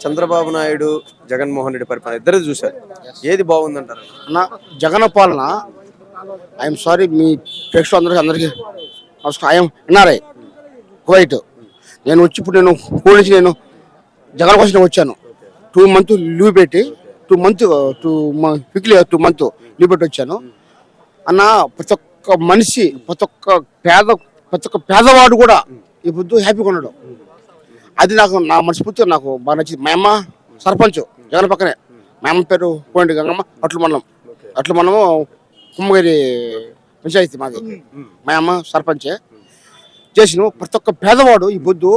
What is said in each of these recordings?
చంద్రబాబు నాయుడు, జగన్మోహన్ రెడ్డి పరిపాలన ఇద్దరు చూశారు. ఏది బాగుందంటారు? అన్న జగన్ పాలన ఐఎమ్ సారీ మీ ప్రేక్షకులందరికీ అందరికీ నమస్కారం. I'm NRI Kuwait. నేను వచ్చి ఇప్పుడు నేను కోడి నుంచి నేను జగన్ కోసం వచ్చాను. 2 months లీవ్ పెట్టి 2 months వీక్లీ 2 months లీవ్ పెట్టి వచ్చాను అన్న. ప్రతి ఒక్క మనిషి ప్రతి ఒక్క పేదవాడు కూడా ఈ పొద్దు హ్యాపీగా ఉన్నాడు. అది నాకు నా మనస్ఫూర్తిగా నాకు బాగా నచ్చింది. మా అమ్మ సర్పంచ్ జగన్ పక్కనే. మా అమ్మ పేరు కోండి గంగమ్మ. అట్లు మండలము కుమ్మగిరి పంచాయతీ మాది. మా అమ్మ సర్పంచే చేసిన. ప్రతి ఒక్క పేదవాడు ఈ పొద్దు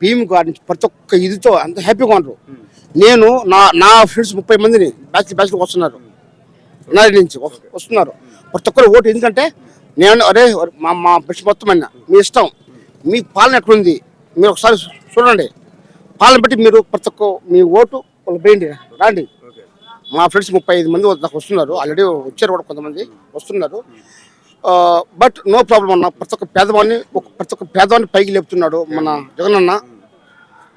భీమ్ గారి నుంచి ప్రతి ఒక్క ఇదితో అంత హ్యాపీగా ఉన్నారు. నేను నా ఫ్రెండ్స్ 30 మందిని బ్యాచ్లు వస్తున్నారు, ఎన్ఆర్ఐ నుంచి వస్తున్నారు. ప్రతి ఒక్కరు ఓటు. ఎందుకంటే నేను అరే మా బ్యాచ్ మొత్తం అయినా మీ ఇష్టం, మీ పాలన ఎక్కడుంది మీరు ఒకసారి చూడండి. పాలన బట్టి మీరు ప్రతి ఒక్క మీ ఓటు వాళ్ళు వేయండి, రాండి. మా ఫ్రెండ్స్ 35 మంది నాకు వస్తున్నారు. ఆల్రెడీ వచ్చారు కూడా, కొంతమంది వస్తున్నారు. బట్ నో ప్రాబ్లం అన్న. ప్రతి ఒక్క పేదవాడిని పైకి లేపుతున్నాడు మన జగన్ అన్న.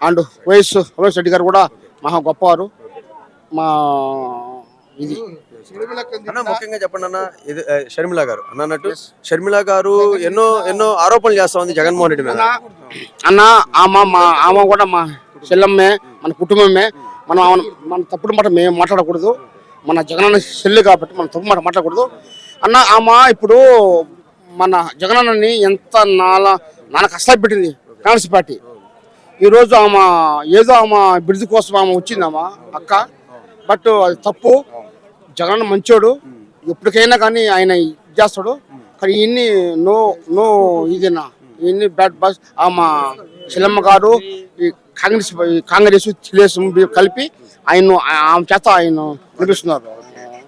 అండ్ వైఎస్ రెడ్డి గారు కూడా మహా గొప్పవారు. మా ఇది ముఖ్యంగా చెప్పండి అన్న, ఇది షర్మిల గారు అన్నట్టు. షర్మిల గారు ఎన్నో ఆరోపణలు చేస్తా ఉంది జగన్మోహన్ రెడ్డి మీద అన్న. ఆమె కూడా మా చెల్లమ్మే, మన కుటుంబమే. మన తప్పుడు మాట మేము మాట్లాడకూడదు. మన జగనన్న చెల్లి కాబట్టి మనం తప్పు మాట మాట్లాడకూడదు అన్న. ఆమె ఇప్పుడు మన జగనన్నని ఎంత నాన్న కష్టాలు పెట్టింది కాంగ్రెస్ పార్టీ. ఈరోజు ఆమె బిరుదు కోసం ఆమె వచ్చింది అక్క. బట్ అది తప్పు. జగన్ మంచోడు, ఎప్పటికైనా కానీ ఆయన చేస్తాడు. కానీ ఇన్ని ఇదేనా ఇన్ని బ్యాడ్ బాస్. ఆమె చెల్లమ్మ గారు ఈ కాంగ్రెస్ తెలుగుదేశం కలిపి ఆమె చేత ఆయన నిలిపిస్తున్నారు.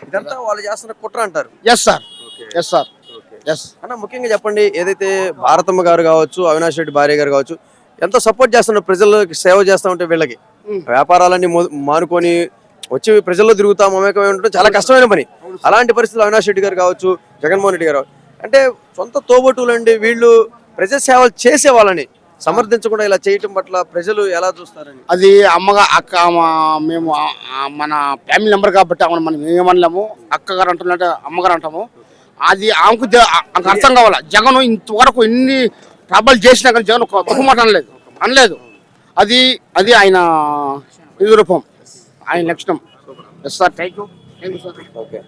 ఇదంతా వాళ్ళు చేస్తున్న కుట్ర అంటారు. Yes sir. అన్న ముఖ్యంగా చెప్పండి, ఏదైతే భారతమ్మ గారు కావచ్చు, అవినాష్ రెడ్డి భార్య గారు కావచ్చు, ఎంతో సపోర్ట్ చేస్తున్నారు. ప్రజలకు సేవ చేస్తూ ఉంటే వీళ్ళకి వ్యాపారాలన్నీ మానుకొని వచ్చి ప్రజల్లో తిరుగుతా మమేకమై ఉండడం చాలా కష్టమైన పని. అలాంటి పరిస్థితులు అవినాష్ రెడ్డి గారు కావచ్చు, జగన్మోహన్ రెడ్డి గారు అంటే సొంత తోబట్టులండి వీళ్ళు. ప్రజా సేవలు చేసే వాళ్ళని సమర్థించకుండా ఇలా చేయటం పట్ల ప్రజలు ఎలా చూస్తారని. అది అక్క మేము మన ఫ్యామిలీ మెంబర్ కాబట్టి ఆమె మనం ఏమనలేము. అక్కగారు అంటున్నట్టు అమ్మగారు అంటాము. అది ఆమెకు అర్థం కావాలా. జగన్ ఇంతవరకు ఎన్ని ప్రాబ్లం చేసినా కానీ జగన్ తప్పు మాట అనలేదు. అది ఆయన ఇది రూపం, ఆయన లక్షణం. Yes sir, thank you sir. Okay.